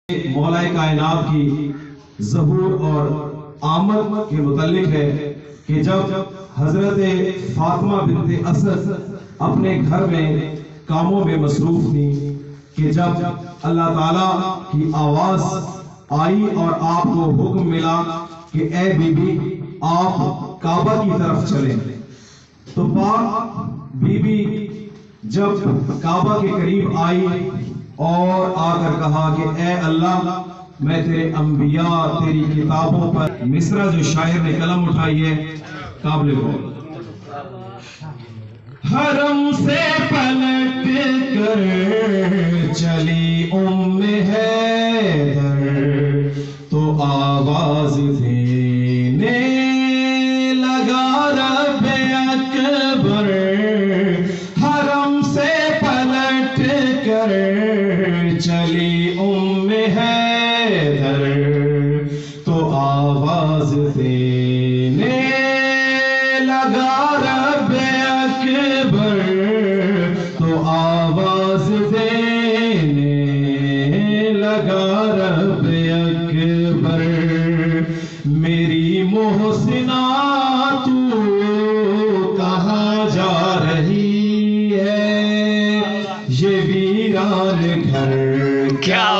मौलाए कायनात की ज़हूर और आमद के मुतालिक है कि जब हजरत फातिमा बिनते असद अपने घर में कामों में मसरूफ थी कि जब अल्लाह ताला की आवाज आई और आपको हुक्म मिला कि ए बीबी आप काबा की तरफ चलें, तो पाक बीबी जब काबा के करीब आई और आकर कहा कि ए अल्लाह, मैं तेरे अंबिया तेरी किताबों पर मिसरा जो शायर ने कलम उठाई है काबिल को हरम से पलट कर चली उम्मे हैदर तो आवाज देने लगा रब्बे अकबर। हरम से पलट कर चली उम्मे हैदर तो आवाज देने लगा रब्बे अकबर तो आवाज देने लगा रब्बे अकबर। मेरी मोहसिना तू कहाँ जा रही है, ये वीरान घर क्या